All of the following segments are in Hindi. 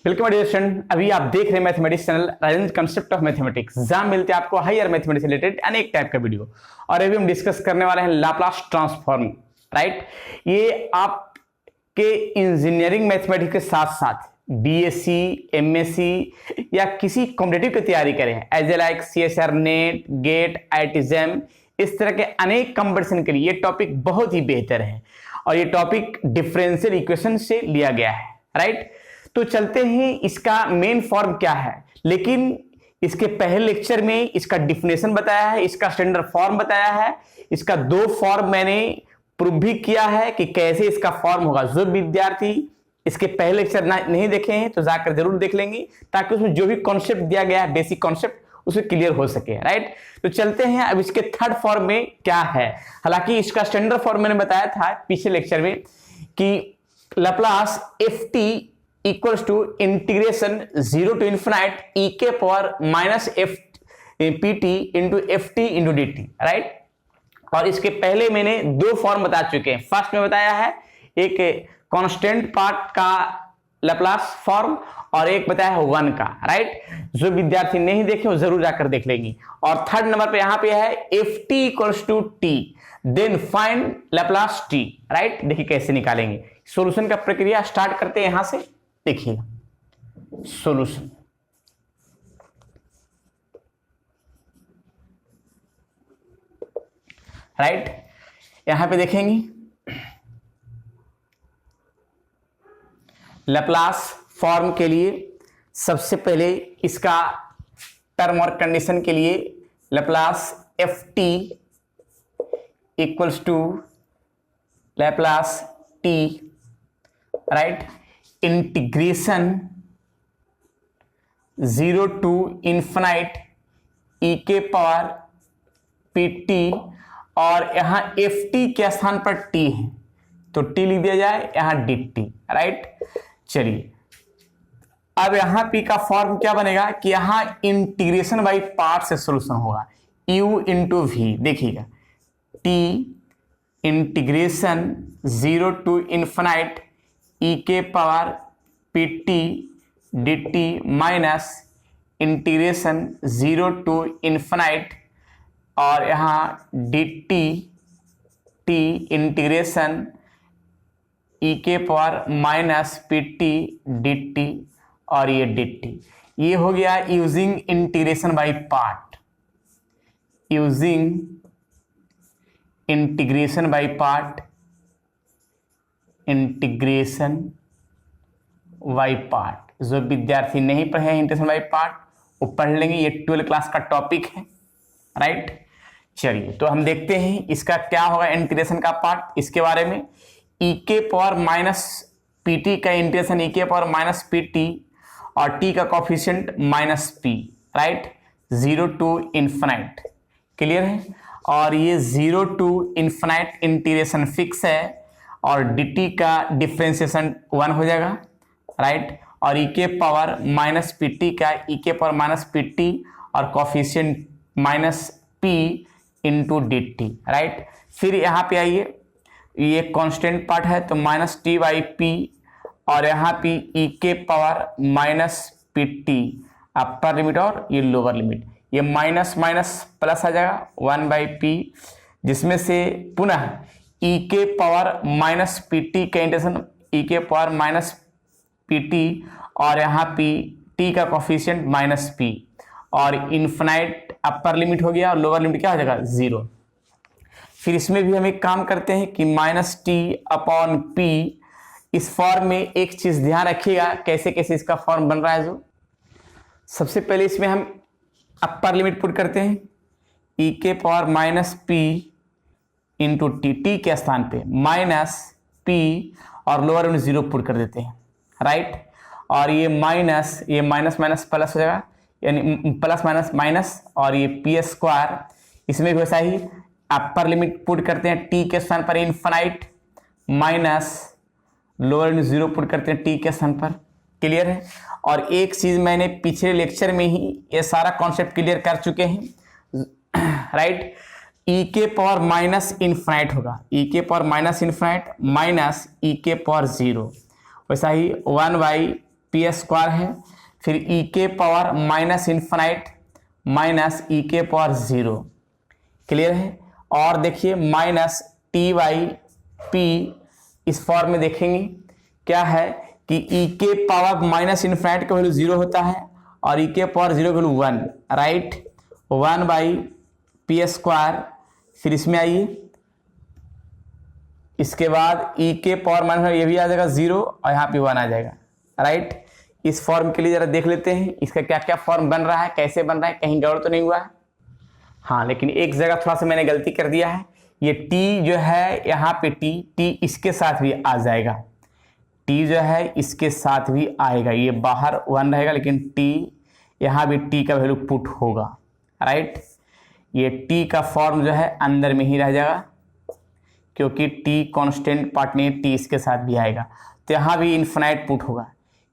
Welcome dear student. अभी आप देख रहे हैं mathematics channel Rajendra concept of mathematics, जहां मिलते हैं आपको हायर मैथमेटिक्स से रिलेटेड अनेक टाइप का वीडियो। और अभी हम डिस्कस करने वाले हैं लाप्लास ट्रांसफॉर्म। राइट, ये आपके इंजीनियरिंग मैथमेटिक्स के साथ साथ बीएससी, एमएससी या किसी कॉम्पिटिटिव की तैयारी करें as a like CSR, NET, GATE, IIT JAM, इस तरह के अनेक कंपटीशन के लिए ये टॉपिक बहुत ही बेहतर है। और ये टॉपिक डिफरेंशियल इक्वेशन से लिया गया है। राइट, तो चलते हैं इसका मेन फॉर्म क्या है। लेकिन इसके पहले लेक्चर में इसका डिफिनेशन बताया है, इसका स्टैंडर्ड फॉर्म बताया है, इसका दो फॉर्म मैंने प्रूव भी किया है कि कैसे इसका फॉर्म होगा। जो विद्यार्थी इसके पहले लेक्चर नहीं देखे हैं तो जाकर जरूर देख लेंगे, ताकि उसमें जो भी कॉन्सेप्ट दिया गया है, बेसिक कॉन्सेप्ट, उसे क्लियर हो सके। राइट, तो चलते हैं अब इसके थर्ड फॉर्म में क्या है। हालांकि इसका स्टैंडर्ड फॉर्म मैंने बताया था पिछले लेक्चर में कि Laplace F T equals to integration 0 to infinite e के power minus F P T into F T into D T. Right, और इसके पहले मैंने दो फॉर्म बता चुके हैं। फर्स्ट में बताया है एक कांस्टेंट पार्ट का लाप्लास फॉर्म और एक बताया है वन का। राइट, जो विद्यार्थी नहीं देखे वो जरूर जाकर देख लेंगे। और थर्ड नंबर पे यहां पे है F T equals to T then find Laplace T. Right, देखिए कैसे निकालेंगे। सॉल्यूशन का प्रक्रिया स्टार्ट करते हैं यहां से। देखिए सॉल्यूशन, राइट, यहां पे देखेंगे लाप्लास फॉर्म के लिए सबसे पहले इसका टर्म और कंडीशन के लिए Laplace F T equals to Laplace T. Right, integration 0 to infinite e के पावर पी टी, और यहां एफ टी के स्थान पर टी है तो टी लिख दिया जाए, यहां डी टी। राइट, चलिए अब यहां पी का फॉर्म क्या बनेगा कि यहां इंटीग्रेशन बाई पार्ट से सोल्यूशन होगा, u इंटू वी। देखिएगा T integration 0 to infinite e के power P T D T minus integration 0 to infinite और यहाँ D T T integration e के power minus P T D T और ये डी टी। ये हो गया using integration by part. Using integration by part, integration by part. जो विद्यार्थी नहीं पढ़े हैं इंटीग्रेशन बाई पार्ट वो पढ़ लेंगे, ये 12th क्लास का टॉपिक है। राइट, चलिए तो हम देखते हैं इसका क्या होगा इंटीग्रेशन का पार्ट। इसके बारे में e के पावर माइनस पी टी का इंटीग्रेशन e के पावर माइनस पी टी और t का coefficient minus P. Right, 0 to infinite, clear है। और ये 0 to infinite इंटीग्रेशन फिक्स है और dt का डिफ्रेंसिएशन 1 हो जाएगा। राइट, और e के पावर माइनस पी टी का e के पावर माइनस पी टी और coefficient minus p into D T. Right, फिर यहाँ पे आइए, ये कांस्टेंट पार्ट है तो माइनस टी बाई पी और यहाँ पे e के power minus P T upper limit और ये लोअर लिमिट, ये माइनस माइनस प्लस आ जाएगा 1 बाई पी, जिसमें से पुनः e के पावर माइनस पी टी का इंटीग्रेशन e के पावर माइनस पी टी और यहाँ पे t का कॉफिशिएंट माइनस पी और इन्फिनाइट अपर लिमिट हो गया और लोअर लिमिट क्या हो जाएगा 0। फिर इसमें भी हम एक काम करते हैं कि माइनस टी अपॉन पी। इस फॉर्म में एक चीज ध्यान रखिएगा कैसे कैसे इसका फॉर्म बन रहा है। जो सबसे पहले इसमें हम अपर लिमिट पुट करते हैं e के power minus P into T, T के स्थान पे माइनस पी और लोअर लिमिट 0 पुट कर देते हैं। राइट, और ये माइनस माइनस प्लस हो जाएगा, यानी प्लस माइनस माइनस और ये पी स्क्वायर। इसमें भी वैसा ही अपर लिमिट पुट करते हैं टी के स्थान पर infinite minus lower limit 0 put करते हैं टी के स्थान पर। क्लियर है। और एक चीज मैंने पिछले लेक्चर में ही ये सारा कॉन्सेप्ट क्लियर कर चुके हैं। राइट, e के पावर माइनस इनफाइनाइट होगा, e के power minus infinite minus e के पावर 0। वैसा ही 1 बाई पी स्क्वायर है, फिर ई के पावर माइनस इन्फिनाइट माइनस ई के पावर 0, क्लियर है। और देखिए माइनस टी बाई पी, इस फॉर्म में देखेंगे क्या है कि ई के पावर माइनस इन्फिनाइट का वैल्यू 0 होता है और ई के पावर 0 का value 1, right. 1 by P square, फिर इसमें आइए, इसके बाद ई के पावर माइनस ये भी आ जाएगा 0 और यहाँ पे 1 आ जाएगा, राइट। इस फॉर्म के लिए जरा देख लेते हैं इसका क्या क्या फॉर्म बन रहा है, कैसे बन रहा है, कहीं गड़बड़ तो नहीं हुआ है। हाँ, लेकिन एक जगह थोड़ा सा मैंने गलती कर दिया है। ये टी जो है यहाँ पे टी इसके साथ भी आ जाएगा, टी जो है इसके साथ भी आएगा, ये बाहर 1 रहेगा लेकिन टी यहाँ भी टी का वैल्यू पुट होगा, राइट। ये टी का फॉर्म जो है अंदर में ही रह जाएगा क्योंकि टी कांस्टेंट पार्ट नहीं, टी इसके साथ भी आएगा। तो यहाँ भी इन्फिनाइट पुट होगा,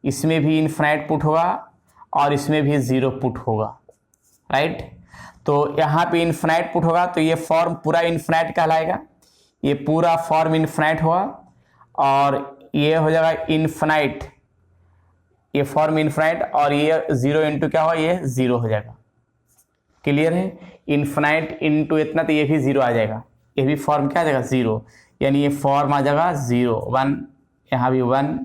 इसमें भी इन्फिनाइट पुट होगा और इसमें भी 0 पुट होगा, राइट। तो यहाँ पे इन्फिनाइट पुट होगा तो ये फॉर्म पूरा इन्फिनाइट कहलाएगा, ये पूरा फॉर्म इन्फिनाइट होगा और ये हो जाएगा इन्फिनाइट, ये फॉर्म इन्फिनाइट और ये 0 इंटू क्या होगा, ये 0 हो जाएगा, क्लियर है। इन्फिनाइट इंटू इतना तो ये भी 0 आ जाएगा, ये भी फॉर्म क्या आ जाएगा 0, यानी ये फॉर्म आ जाएगा 0 1, यहाँ भी 1,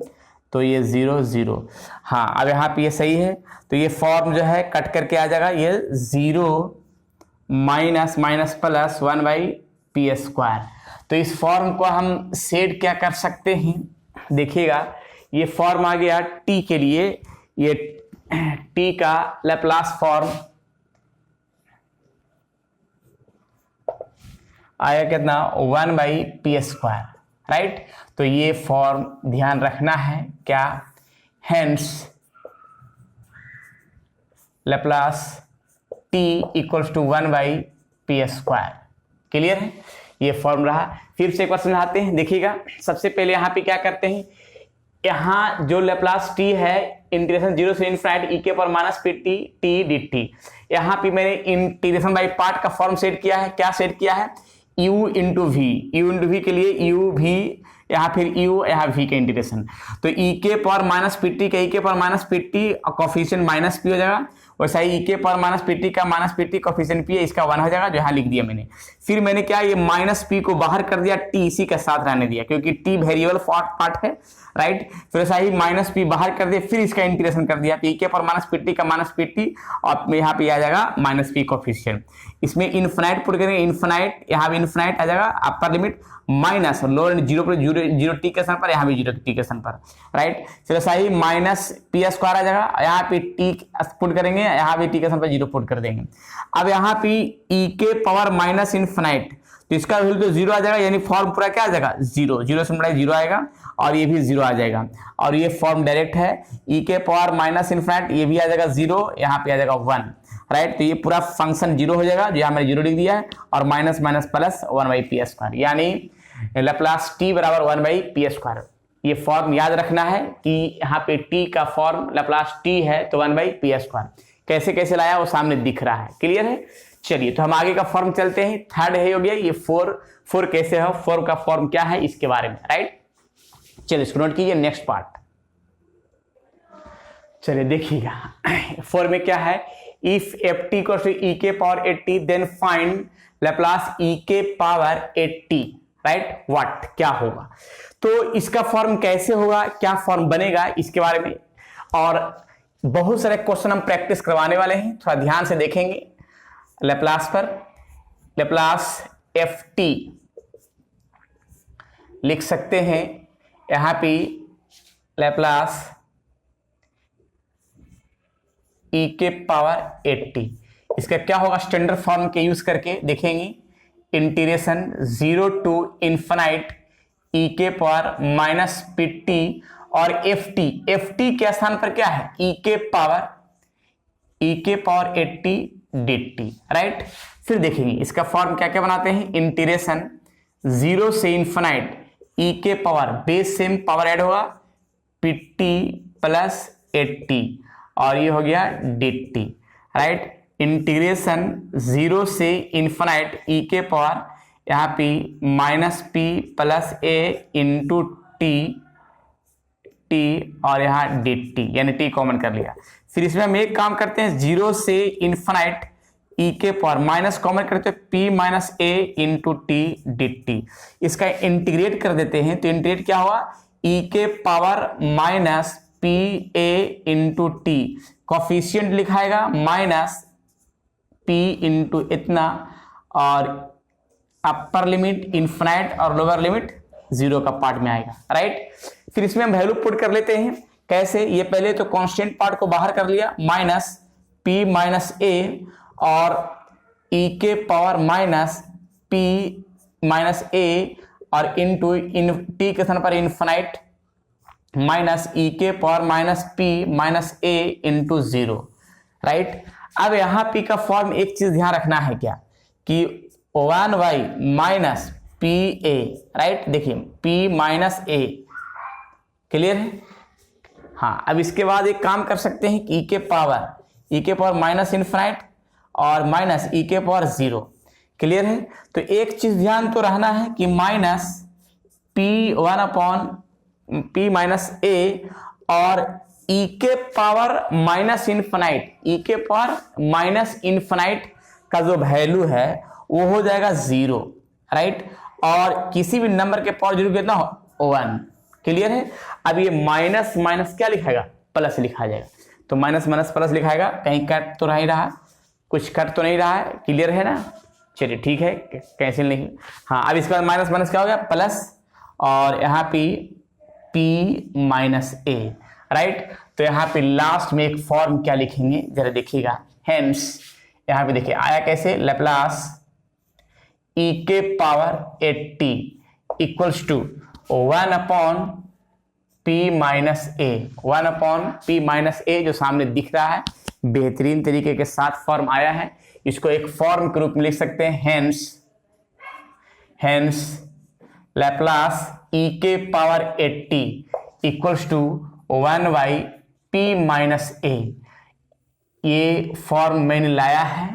तो ये 0 0। हाँ, अब यहाँ पे ये सही है तो ये फॉर्म जो है कट करके आ जाएगा, ये 0 minus minus plus 1 by P square. तो इस फॉर्म को हम सेट क्या कर सकते हैं, देखिएगा ये फॉर्म आ गया टी के लिए, ये टी का लैप्लास फॉर्म आया कितना 1 बाई पी स्क्वायर, राइट। तो ये फॉर्म ध्यान रखना है क्या, hence Laplace T equals to 1 by P square, clear है। ये फॉर्म रहा, फिर से एक बार समझाते हैं, देखिएगा। सबसे पहले यहाँ पे क्या करते हैं, यहाँ जो लैप्लास टी है इंटीग्रेशन 0 से इनफिनिट ई के power minus P T D T, यहाँ पे मैंने इंटीग्रेशन बाई पार्ट का फॉर्म सेट किया है, क्या सेट किया है, u इंटू वी के लिए u भी, यहाँ फिर u यहाँ v के इंटीग्रेशन, तो e के पावर माइनस पी टी का e के power minus P T coefficient minus P हो जाएगा, वैसा ही e के पावर माइनस पी टी का minus P T coefficient P है, इसका 1 हो जाएगा जो यहाँ लिख दिया मैंने। फिर मैंने क्या, ये माइनस पी को बाहर कर दिया, टी इसी के साथ रहने दिया क्योंकि टी वेरिएबल पार्ट है, राइट। फिर ऐसा ही माइनस पी बाहर कर दिया, फिर इसका इंटीग्रेशन कर दिया, e के पावर माइनस पी टी का माइनस पी टी और यहाँ पे आ जाएगा माइनस पी कॉफिशिएंट। इसमें इन्फिनाइट पुट करेंगे, इन्फिनाइट यहाँ भी इन्फिनाइट आ जाएगा, अपर लिमिट माइनस लोअर 0 पर 0 टी के स्थान पर, यहाँ भी 0 टी के स्थान पर, राइट। फिर ऐसा ही माइनस पी स्क्वायर आ जाएगा, यहाँ पे टी पुट करेंगे, यहाँ भी टी के स्थान पर 0 पुट कर देंगे। अब यहाँ पे ई के पावर माइनस इन्फिनाइट, तो इसका वैल्यू तो 0 आ जाएगा, यानी फॉर्म पूरा क्या आ जाएगा 0 0 से बड़ा 0 आएगा और ये भी 0 आ जाएगा और ये फॉर्म डायरेक्ट है, ई के पावर माइनस इन्फिनाइट ये भी आ जाएगा 0, यहाँ पे आ जाएगा 1, राइट। तो ये पूरा फंक्शन 0 हो जाएगा, जो यहाँ मैंने 0 लिख दिया है, और minus minus plus 1 by P square, यानी लैप्लास टी बराबर 1 बाई पी स्क्वायर। ये फॉर्म याद रखना है कि यहाँ पे टी का फॉर्म लैप्लास टी है तो 1 बाई पी स्क्वायर, कैसे कैसे लाया वो सामने दिख रहा है, क्लियर है। चलिए तो हम आगे का फॉर्म चलते हैं, थर्ड है हो गया ये 4 कैसे है, 4 का फॉर्म क्या है इसके बारे में, राइट। चलिए इसको नोट कीजिए, नेक्स्ट पार्ट चलिए देखिएगा। 4 में क्या है, if F T equals to E के पावर 80 देन फाइंड लैप्लास ई के पावर 80, राइट। व्हाट क्या होगा, तो इसका फॉर्म कैसे होगा, क्या फॉर्म बनेगा इसके बारे में, और बहुत सारे क्वेश्चन हम प्रैक्टिस करवाने वाले हैं, थोड़ा ध्यान से देखेंगे। लैप्लास पर लैप्लास एफ टी लिख सकते हैं, यहां पे लैप्लास ई के पावर 80, इसका क्या होगा, स्टैंडर्ड फॉर्म के यूज करके देखेंगे, इंटीग्रेशन 0 टू इन्फिनाइट ई के पावर माइनस पी टी और एफ टी के स्थान पर क्या है, ई के पावर 80 डी टी, राइट। फिर देखेंगे इसका फॉर्म क्या क्या बनाते हैं, इंटीग्रेशन 0 से इन्फिनाइट ई के power base same power add होगा पी टी प्लस 80 और ये हो गया डी टी, राइट। इंटीग्रेशन 0 से इन्फिनाइट ई के पावर यहाँ पे माइनस पी प्लस ए इंटू टी टी और यहाँ डी टी, यानी टी कॉमन कर लिया। फिर इसमें हम एक काम करते हैं, 0 से इन्फाइनाइट ई के पावर माइनस कॉमन करते हैं, P minus A into T D T. इसका इंटीग्रेट कर देते हैं, तो इंटीग्रेट क्या हुआ, ई के power minus P A into T, coefficient लिखाएगा माइनस पी इंटू इतना, और अपर लिमिट इन्फिनाइट और लोअर लिमिट 0 का पार्ट में आएगा, राइट। फिर इसमें हम वैल्यू पुट कर लेते हैं, कैसे, ये पहले तो कांस्टेंट पार्ट को बाहर कर लिया, माइनस पी माइनस ए और ई के power minus P minus A और इंटू इन टी के स्थान पर इन्फिनाइट माइनस ई के power minus P minus A into 0, right. अब यहाँ पी का फॉर्म एक चीज ध्यान रखना है क्या, कि 1y माइनस पी ए, राइट। देखिए पी माइनस ए, क्लियर है। हाँ, अब इसके बाद एक काम कर सकते हैं कि ई के पावर माइनस इन्फिनाइट और माइनस ई के पावर 0, क्लियर है। तो एक चीज ध्यान तो रहना है कि minus P 1 upon P minus A और ई के पावर माइनस इन्फिनाइट, ई के पावर माइनस इन्फिनाइट का जो वैल्यू है वो हो जाएगा 0, राइट। और किसी भी नंबर के पावर 0 कितना हो, 1, क्लियर है। अब ये माइनस माइनस क्या लिखाएगा, प्लस लिखा जाएगा, तो माइनस माइनस प्लस लिखाएगा, कहीं कट तो नहीं रहा, कुछ कट तो नहीं रहा है, क्लियर है ना। चलिए ठीक है, कैंसिल नहीं। हाँ, अब इसके बाद माइनस माइनस क्या हो गया, प्लस, और यहाँ पे पी माइनस ए, राइट। तो यहाँ पे लास्ट में एक फॉर्म क्या लिखेंगे जरा देखिएगा, हेंस यहाँ पे देखिए आया कैसे, लैप्लास ई के power 80 equals to 1 upon P minus A, 1 upon P minus A जो सामने दिख रहा है, बेहतरीन तरीके के साथ फॉर्म आया है। इसको एक फॉर्म के रूप में लिख सकते हैं, हेंस लैप्लास ई के power 80 equals to 1 p minus a. ये फॉर्म मैंने लाया है।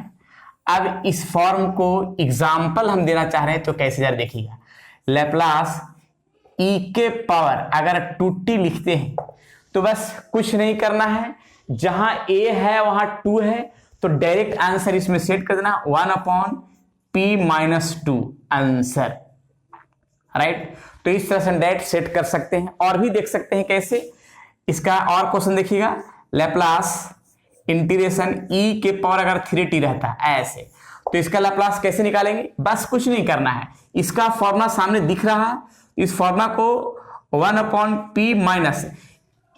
अब इस फॉर्म को एग्जाम्पल हम देना चाह रहे हैं, तो कैसे जरा देखिएगा, लैप्लास ई के पावर अगर 2t लिखते हैं तो बस कुछ नहीं करना है, जहां a है वहां 2 है, तो डायरेक्ट आंसर इसमें सेट कर देना 1 upon P minus 2 answer, right. तो इस तरह से डायरेक्ट सेट कर सकते हैं। और भी देख सकते हैं कैसे, इसका और क्वेश्चन देखिएगा, लैप्लास इंटीग्रेशन ई के पावर अगर 3t रहता है ऐसे, तो इसका लैप्लास कैसे निकालेंगे, बस कुछ नहीं करना है, इसका फॉर्मूला सामने दिख रहा है, इस फॉर्मूला को 1 अपॉन पी माइनस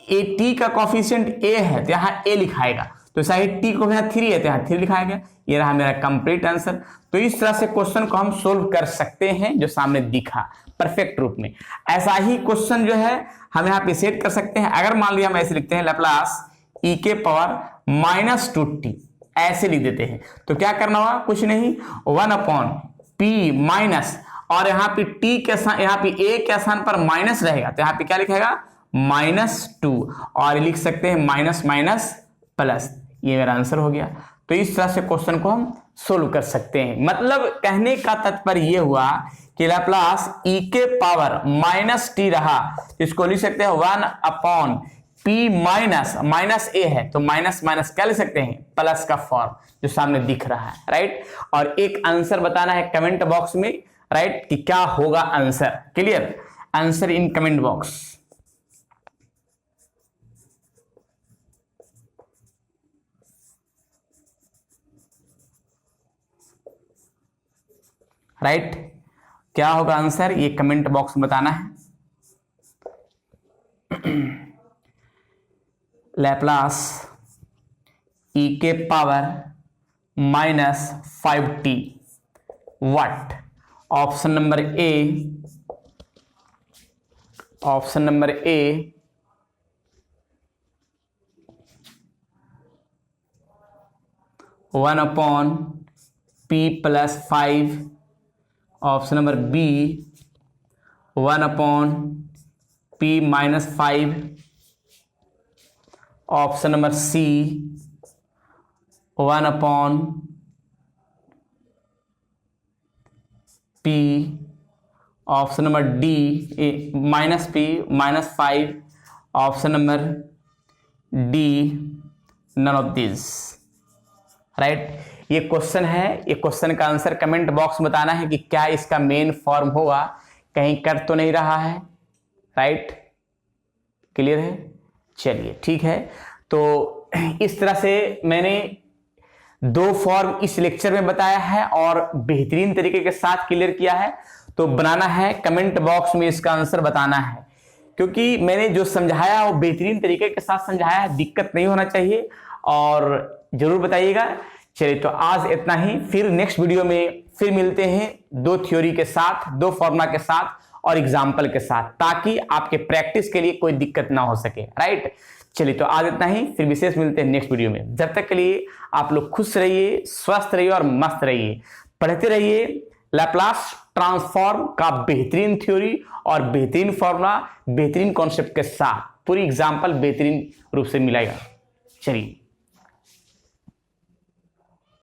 ए, टी का कॉफिशिएंट ए है तो यहाँ ए लिखाएगा, तो शायद टी को यहाँ 3 है तो यहाँ 3 लिखाया गया। ये रहा मेरा कंप्लीट आंसर। तो इस तरह से क्वेश्चन को हम सोल्व कर सकते हैं जो सामने दिखा परफेक्ट रूप में। ऐसा ही क्वेश्चन जो है हम यहाँ पे सेट कर सकते हैं। अगर मान लिया हम ऐसे लिखते हैं, लैप्लास ई के पावर माइनस 2t, ऐसे लिख देते हैं, तो क्या करना होगा, कुछ नहीं, 1 अपॉन पी माइनस, और यहाँ पे टी के स्थान, यहाँ पे ए के स्थान पर माइनस रहेगा, तो यहाँ पे क्या लिखेगा, -2, और लिख सकते हैं माइनस माइनस प्लस। ये मेरा आंसर हो गया। तो इस तरह से क्वेश्चन को हम सोल्व कर सकते हैं। मतलब कहने का तात्पर्य ये हुआ कि लैप्लास ई के पावर माइनस टी रहा, इसको लिख सकते हैं 1 अपॉन पी माइनस ए है, तो माइनस माइनस क्या लिख सकते हैं, प्लस का फॉर्म जो सामने दिख रहा है, राइट। और एक आंसर बताना है कमेंट बॉक्स में, राइट, कि क्या होगा answer. Clear, answer in comment box. Right, क्या होगा आंसर, ये कमेंट बॉक्स में बताना है। लैप्लास ई के power -5t what, option number A, option number A 1 upon p plus 5, option number B 1 upon p minus 5, option number C 1 upon p, option number D -p -5, option number D, none of this, right. ये क्वेश्चन है, ये क्वेश्चन का आंसर कमेंट बॉक्स में बताना है कि क्या इसका मेन फॉर्म होगा, कहीं कर तो नहीं रहा है, राइट। क्लियर है, चलिए ठीक है। तो इस तरह से मैंने 2 फॉर्म इस लेक्चर में बताया है और बेहतरीन तरीके के साथ क्लियर किया है। तो बनाना है, कमेंट बॉक्स में इसका आंसर बताना है, क्योंकि मैंने जो समझाया वो बेहतरीन तरीके के साथ समझाया है, दिक्कत नहीं होना चाहिए, और जरूर बताइएगा। चलिए तो आज इतना ही, फिर नेक्स्ट वीडियो में फिर मिलते हैं 2 थ्योरी के साथ, 2 फॉर्मूला के साथ और एग्जाम्पल के साथ, ताकि आपके प्रैक्टिस के लिए कोई दिक्कत ना हो सके, राइट। चलिए तो आज इतना ही, फिर विशेष मिलते हैं नेक्स्ट वीडियो में। जब तक के लिए आप लोग खुश रहिए, स्वस्थ रहिए और मस्त रहिए, पढ़ते रहिए लैपलास ट्रांसफॉर्म का बेहतरीन थ्योरी और बेहतरीन फॉर्मूला, बेहतरीन कॉन्सेप्ट के साथ पूरी एग्जाम्पल बेहतरीन रूप से मिलेगा। चलिए।